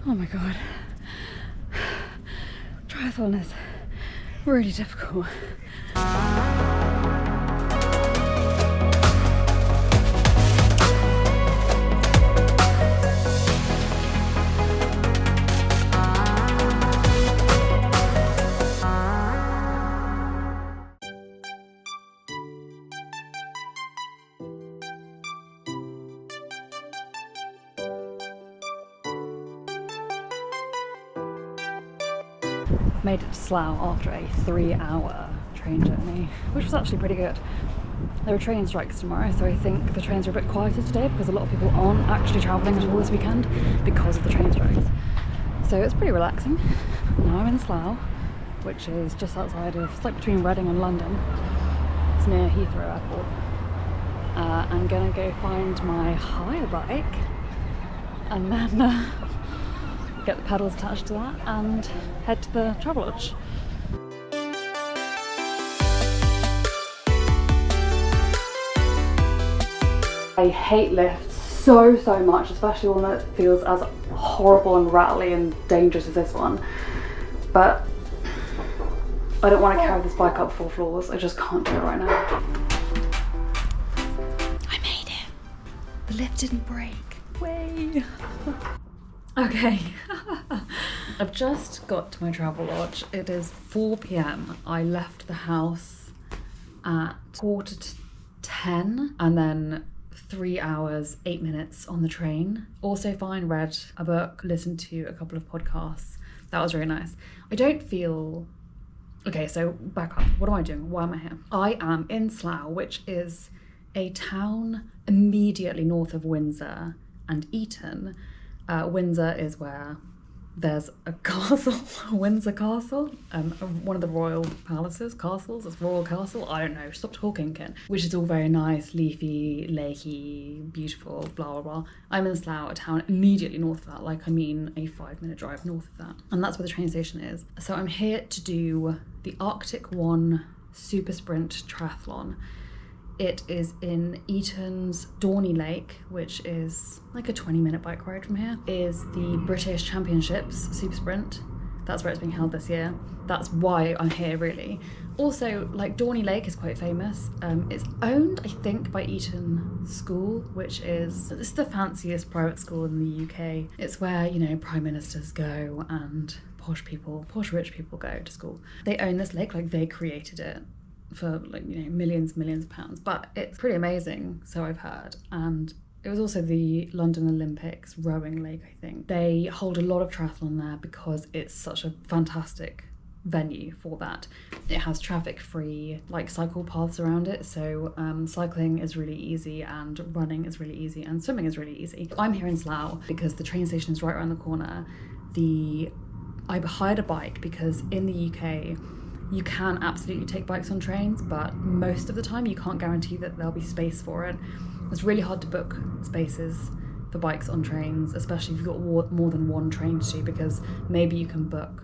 Oh my god. Triathlon is really difficult. Made it to Slough after a 3-hour train journey, which was actually pretty good. There are train strikes tomorrow, so I think the trains are a bit quieter today because a lot of people aren't actually travelling at all this weekend because of the train strikes. So it's pretty relaxing. Now I'm in Slough, which is just outside of, it's like between Reading and London. It's near Heathrow Airport. I'm gonna go find my hire bike and then get the pedals attached to that and head to the Travelodge. I hate lifts so much, especially one that feels as horrible and rattly and dangerous as this one. But I don't want to carry this bike up 4 floors. I just can't do it right now. I made it. The lift didn't break. Way. Okay, I've just got to my Travelodge. It is 4 p.m. I left the house at 9:45 and then 3 hours, 8 minutes on the train. Also fine, read a book, listened to a couple of podcasts. That was really nice. I don't feel... Okay, so back up. What am I doing? Why am I here? I am in Slough, which is a town immediately north of Windsor and Eton. Windsor is where there's a castle, Windsor Castle, one of the royal castles, it's royal castle, I don't know, stop talking, Ken. Which is all very nice, leafy, lakey, beautiful, blah, blah, blah. I'm in Slough, a town immediately north of that, like I mean a 5-minute drive north of that. And that's where the train station is. So I'm here to do the Arctic One Super Sprint Triathlon. It is in Eton's Dorney Lake, which is like a 20-minute bike ride from here, is the British Championships Super Sprint. That's where it's being held this year. That's why I'm here, really. Also, like, Dorney Lake is quite famous. It's owned, I think, by Eton School, which is the fanciest private school in the UK. It's where, you know, prime ministers go and posh rich people go to school. They own this lake, like they created it for, like, you know, millions of pounds, but it's pretty amazing, so I've heard. And it was also the London Olympics rowing lake, I think. They hold a lot of triathlon there because it's such a fantastic venue for that. It has traffic-free, like, cycle paths around it, so cycling is really easy and running is really easy and swimming is really easy. I'm here in Slough because the train station is right around the corner. I hired a bike because in the UK you can absolutely take bikes on trains, but most of the time you can't guarantee that there'll be space for it. It's really hard to book spaces for bikes on trains, especially if you've got more than one train to do, because maybe you can book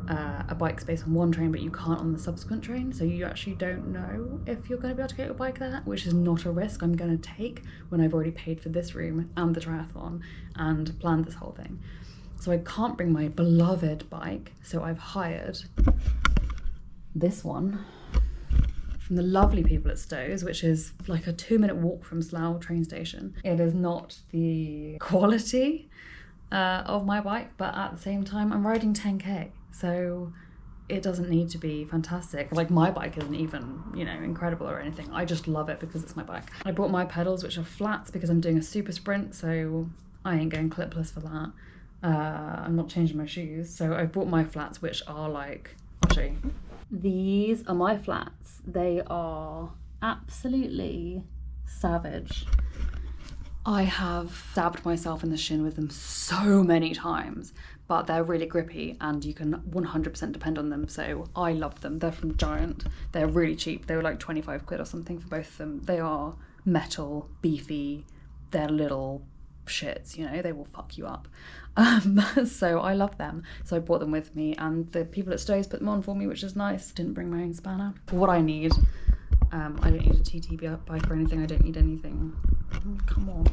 a bike space on one train but you can't on the subsequent train, so you actually don't know if you're going to be able to get your bike there, which is not a risk I'm going to take when I've already paid for this room and the triathlon and planned this whole thing. So I can't bring my beloved bike, so I've hired this one from the lovely people at Stowe's, which is like a 2-minute walk from Slough train station. It is not the quality of my bike, but at the same time I'm riding 10k, so it doesn't need to be fantastic. Like, my bike isn't even, you know, incredible or anything. I just love it because it's my bike. I brought my pedals, which are flats because I'm doing a super sprint, so I ain't going clipless for that. I'm not changing my shoes, so I bought my flats, which are like, I'll show you. These are my flats. They are absolutely savage. I have stabbed myself in the shin with them so many times, but they're really grippy and you can 100% depend on them, so I love them. They're from Giant. They're really cheap. They were like 25 quid or something for both of them. They are metal, beefy, they're little shits, you know, they will fuck you up. So I love them, so I brought them with me, and the people at Stowe's put them on for me, which is nice. Didn't bring my own spanner. For what I need, I don't need a TT bike or anything. I don't need anything. Come on,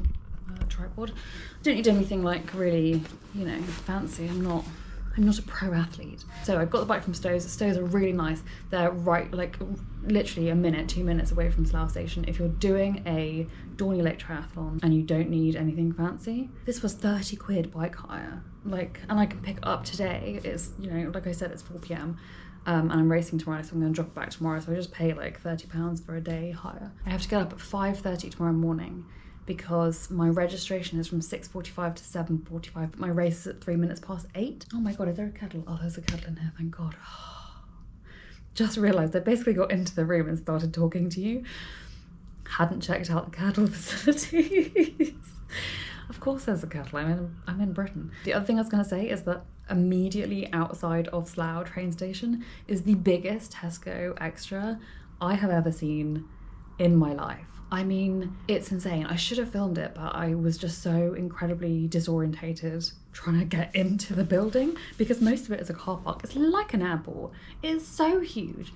tripod. I don't need anything like really, you know, fancy. I'm not a pro athlete. So I got the bike from Stows. Stows are really nice. They're right, like literally a minute, 2 minutes away from Slough Station. If you're doing a Dorney Lake triathlon and you don't need anything fancy, this was 30 quid bike hire. Like, and I can pick it up today. It's, you know, like I said, it's 4 p.m. And I'm racing tomorrow, so I'm gonna drop it back tomorrow. So I just pay like £30 for a day hire. I have to get up at 5:30 tomorrow morning because my registration is from 6:45 to 7:45, but my race is at 3 minutes past 8. Oh my God, is there a kettle? Oh, there's a kettle in here, thank God. Just realised I basically got into the room and started talking to you. Hadn't checked out the kettle facilities. Of course there's a kettle, I'm in Britain. The other thing I was gonna say is that immediately outside of Slough train station is the biggest Tesco Extra I have ever seen in my life. I mean, it's insane. I should have filmed it, but I was just so incredibly disorientated trying to get into the building because most of it is a car park. It's like an airport. It is so huge.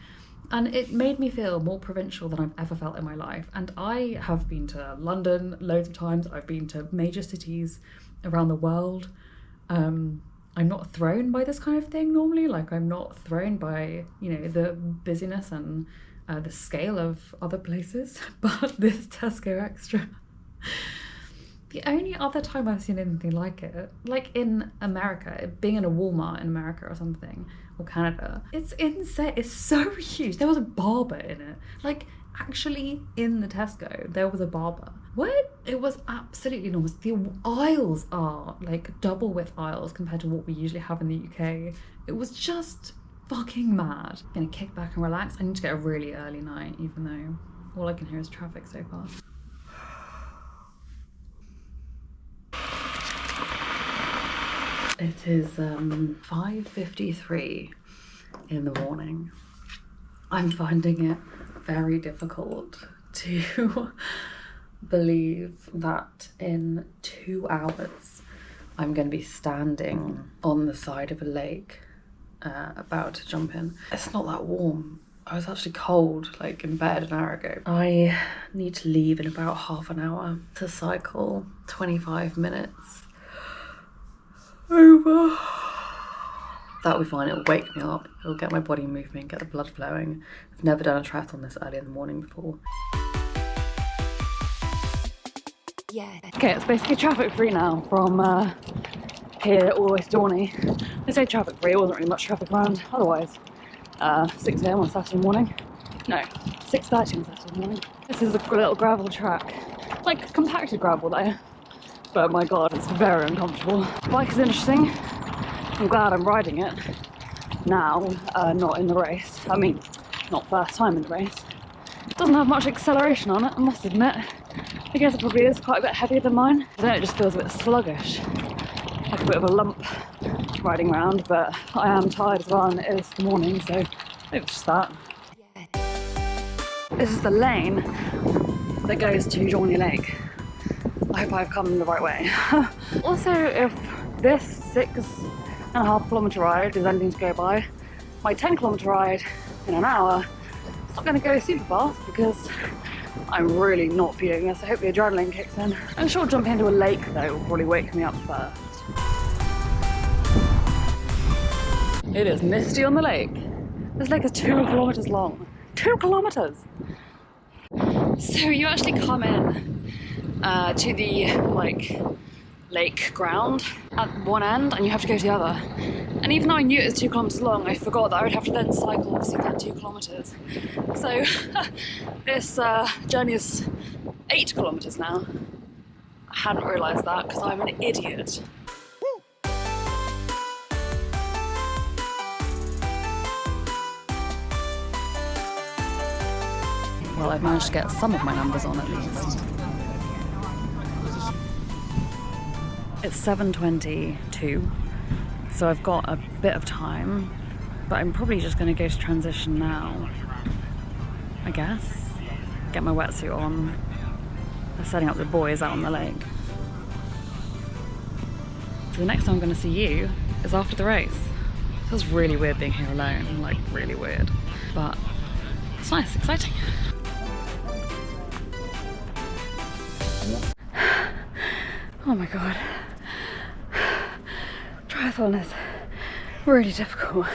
And it made me feel more provincial than I've ever felt in my life. And I have been to London loads of times. I've been to major cities around the world. I'm not thrown by this kind of thing normally. Like, I'm not thrown by, you know, the busyness and the scale of other places. But this Tesco Extra, the only other time I've seen anything like it, like in America, being in a Walmart in America or something, or Canada, it's insane. It's so huge. There was a barber in it. Like, actually in the Tesco, there was a barber. What? It was absolutely enormous. The aisles are like double width aisles compared to what we usually have in the UK. It was just fucking mad. I'm gonna kick back and relax. I need to get a really early night, even though all I can hear is traffic so far. It is 5:53 in the morning. I'm finding it very difficult to believe that in 2 hours I'm going to be standing on the side of a lake about to jump in. It's not that warm. I was actually cold, like in bed an hour ago. I need to leave in about half an hour to cycle 25 minutes over. That'll be fine. It'll wake me up. It'll get my body moving, get the blood flowing. I've never done a triathlon this early in the morning before. Yeah. Okay, it's basically traffic free now from here all the way to Dorney. I say traffic free, it wasn't really much traffic around otherwise. 6 a.m. on Saturday morning. No, 6:30 on Saturday morning. This is a little gravel track. Like compacted gravel though. But my God, it's very uncomfortable. Bike is interesting. I'm glad I'm riding it now, not in the race. I mean, not first time in the race. It doesn't have much acceleration on it, I must admit. I guess it probably is quite a bit heavier than mine. I don't know, it just feels a bit sluggish. Like a bit of a lump riding around, but I am tired as well and it is the morning, so it's just that. This is the lane that goes to Dorney Lake. I hope I've come the right way. Also, if this 6.5 kilometre ride is anything to go by, my 10 kilometre ride in an hour is not going to go super fast because I'm really not feeling this. I hope the adrenaline kicks in. I'm sure jumping into a lake though will probably wake me up first. It is misty on the lake. This lake is 2 kilometres long. 2 kilometres! So you actually come in to the lake ground at one end and you have to go to the other. And even though I knew it was 2 kilometres long, I forgot that I would have to then cycle obviously that 2 kilometres. So this journey is 8 kilometres now. I hadn't realised that because I'm an idiot. Well, I've managed to get some of my numbers on at least. It's 7:22, so I've got a bit of time, but I'm probably just going to go to transition now, I guess. Get my wetsuit on. They're setting up the boys out on the lake. So the next time I'm going to see you is after the race. It feels really weird being here alone, like really weird, but it's nice, exciting. Oh my god. Triathlon is really difficult.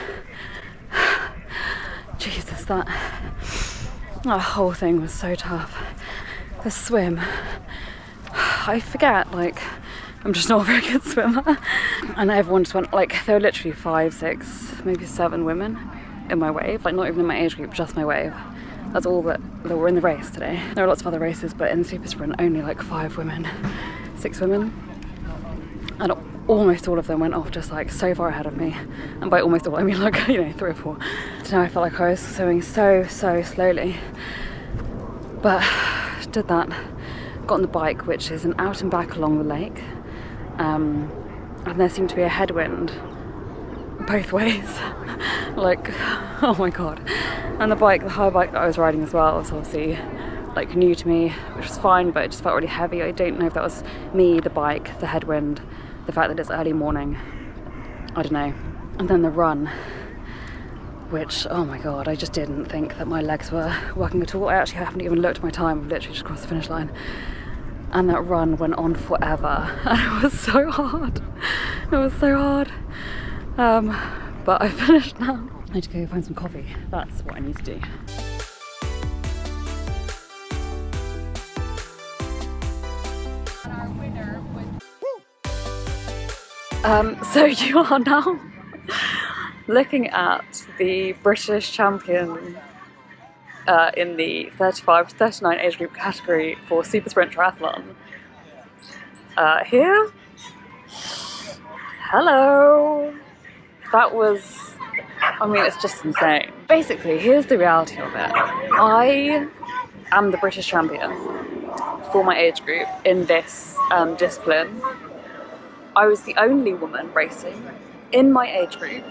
Jesus, that whole thing was so tough. The swim, I forget, like, I'm just not a very good swimmer. And everyone just went, like, there were literally 5, 6, maybe 7 women in my wave, like not even in my age group, just my wave. That's all that were in the race today. There were lots of other races, but in the super sprint, only like 5 women, 6 women. And almost all of them went off just like so far ahead of me. And by almost all, I mean like, 3 or 4. So now I felt like I was swimming so slowly. But did that, got on the bike, which is an out and back along the lake. And there seemed to be a headwind both ways. Like, oh my god. And the high bike that I was riding as well was obviously like new to me, which was fine, but it just felt really heavy. I don't know if that was me, the bike, the headwind, the fact that it's early morning, I don't know. And then the run, which, oh my god, I just didn't think that my legs were working at all. I actually haven't even looked at my time. I've literally just crossed the finish line. And that run went on forever. And it was so hard. It was so hard. But I finished now. I need to go find some coffee. That's what I need to do. So you are now looking at the British champion in the 35 to 39 age group category for super sprint triathlon. Here. Hello. That was, I mean, it's just insane. Basically, here's the reality of it. I am the British champion for my age group in this discipline. I was the only woman racing in my age group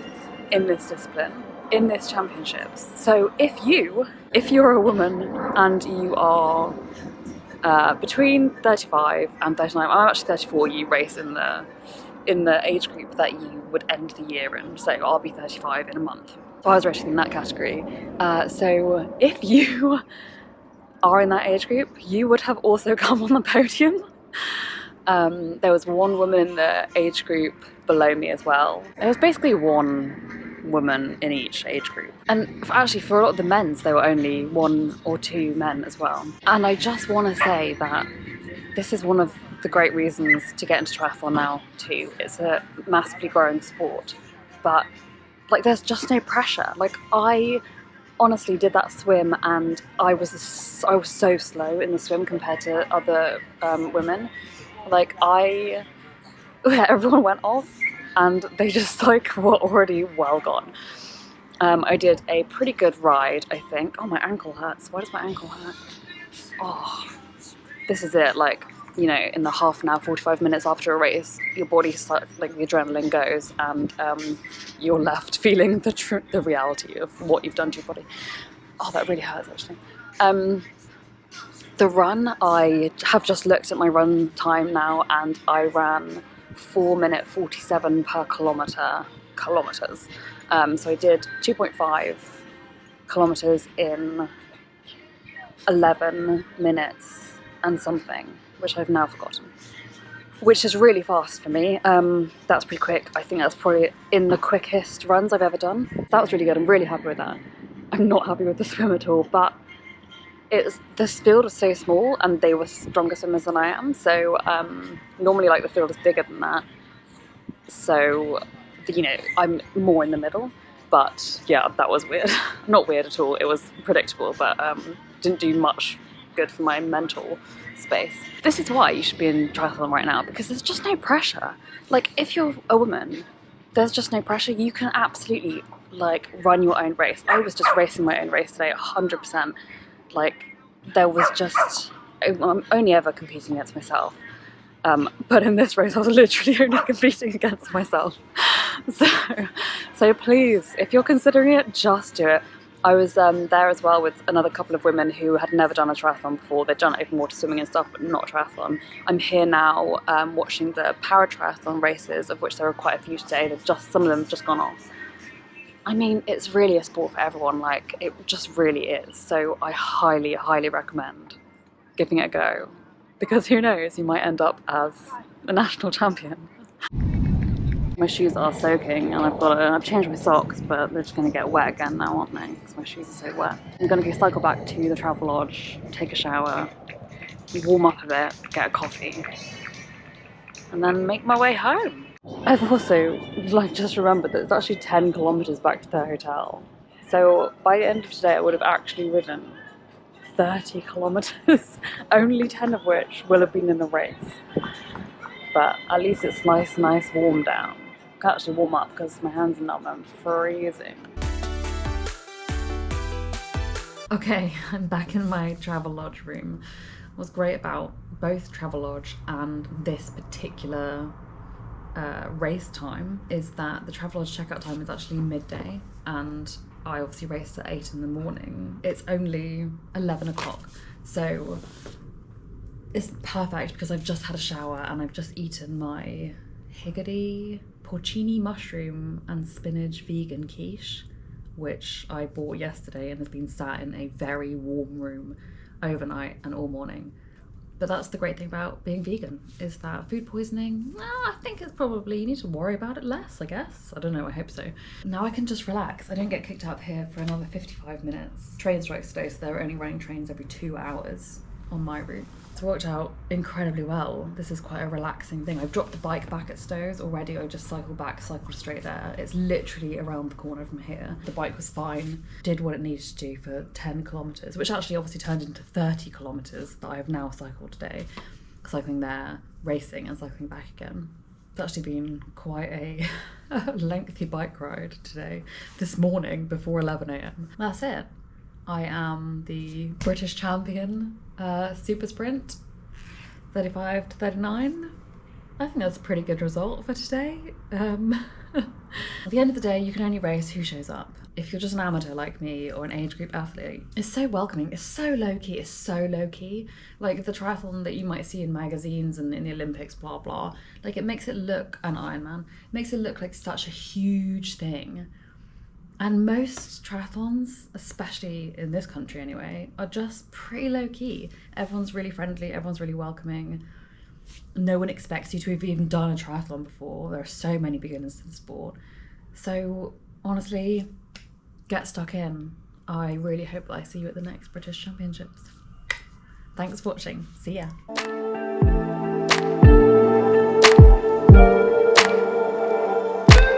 in this discipline, in this championships. So if you're a woman and you are between 35 and 39, I'm actually 34, you race in the age group that you would end the year in, so I'll be 35 in a month. So I was racing in that category. So if you are in that age group, you would have also come on the podium. There was one woman in the age group below me as well. There was basically one woman in each age group. And actually for a lot of the men's, there were only 1 or 2 men as well. And I just want to say that this is one of the great reasons to get into triathlon now too. It's a massively growing sport, but like there's just no pressure. Like I honestly did that swim and I was so slow in the swim compared to other women. Like everyone went off and they just like were already well gone. I did a pretty good ride, I think. Oh, my ankle hurts. Why does my ankle hurt? Oh, this is it. Like, you know, in the half an hour, 45 minutes after a race, your body like the adrenaline goes and you're left feeling the reality of what you've done to your body. Oh, that really hurts actually. The run, I have just looked at my run time now and I ran 4:47 per kilometers. So I did 2.5 kilometers in 11 minutes and something, which I've now forgotten, which is really fast for me. That's pretty quick. I think that's probably in the quickest runs I've ever done. That was really good. I'm really happy with that. I'm not happy with the swim at all, but this field was so small and they were stronger swimmers than I am, so normally like the field is bigger than that, so you know I'm more in the middle. But yeah, that was weird. Not weird at all, it was predictable, but didn't do much good for my mental space. This is why you should be in triathlon right now, because there's just no pressure. Like if you're a woman, there's just no pressure. You can absolutely like run your own race. I was just racing my own race today 100%. Like, there was just, I'm only ever competing against myself. But in this race, I was literally only competing against myself. So please, if you're considering it, just do it. I was there as well with another couple of women who had never done a triathlon before. They'd done open water swimming and stuff, but not triathlon. I'm here now watching the para-triathlon races, of which there are quite a few today. Some of them have just gone off. I mean, it's really a sport for everyone, like, it just really is. So I highly, highly recommend giving it a go. Because who knows, you might end up as the national champion. My shoes are soaking and I've changed my socks, but they're just gonna get wet again now, aren't they? Because my shoes are so wet. I'm gonna go cycle back to the travel lodge, take a shower, warm up a bit, get a coffee, and then make my way home. I've also just remembered that it's actually 10 kilometers back to the hotel. So by the end of today, I would have actually ridden 30 kilometers, only 10 of which will have been in the race. But at least it's nice warm down. I can actually warm up because my hands are numb, I'm freezing. Okay, I'm back in my travel lodge room. What's great about both travel lodge and this particular race time is that the travel lodge checkout time is actually midday, and I obviously raced at 8 in the morning. It's only 11 o'clock, so it's perfect because I've just had a shower and I've just eaten my higgidy porcini mushroom and spinach vegan quiche, which I bought yesterday and has been sat in a very warm room overnight and all morning. But that's the great thing about being vegan, is that food poisoning, I think it's probably, you need to worry about it less, I guess. I don't know, I hope so. Now I can just relax. I don't get kicked out of here for another 55 minutes. Train strikes today, so they're only running trains every 2 hours on my route. It's worked out incredibly well. This is quite a relaxing thing. I've dropped the bike back at Stowe's already. I just cycled back, cycled straight there. It's literally around the corner from here. The bike was fine, did what it needed to do for 10 kilometers, which actually obviously turned into 30 kilometers that I have now cycled today. Cycling there, racing and cycling back again. It's actually been quite a lengthy bike ride today, this morning before 11 AM. That's it. I am the British champion, super sprint, 35 to 39. I think that's a pretty good result for today. At the end of the day, you can only race who shows up. If you're just an amateur like me or an age group athlete, it's so welcoming, it's so low-key, it's so low-key. Like the triathlon that you might see in magazines and in the Olympics, blah, blah. Like it makes it look, an Ironman, makes it look like such a huge thing. And most triathlons, especially in this country anyway, are just pretty low-key. Everyone's really friendly, everyone's really welcoming. No one expects you to have even done a triathlon before. There are so many beginners in the sport. So honestly, get stuck in. I really hope that I see you at the next British Championships. Thanks for watching. See ya.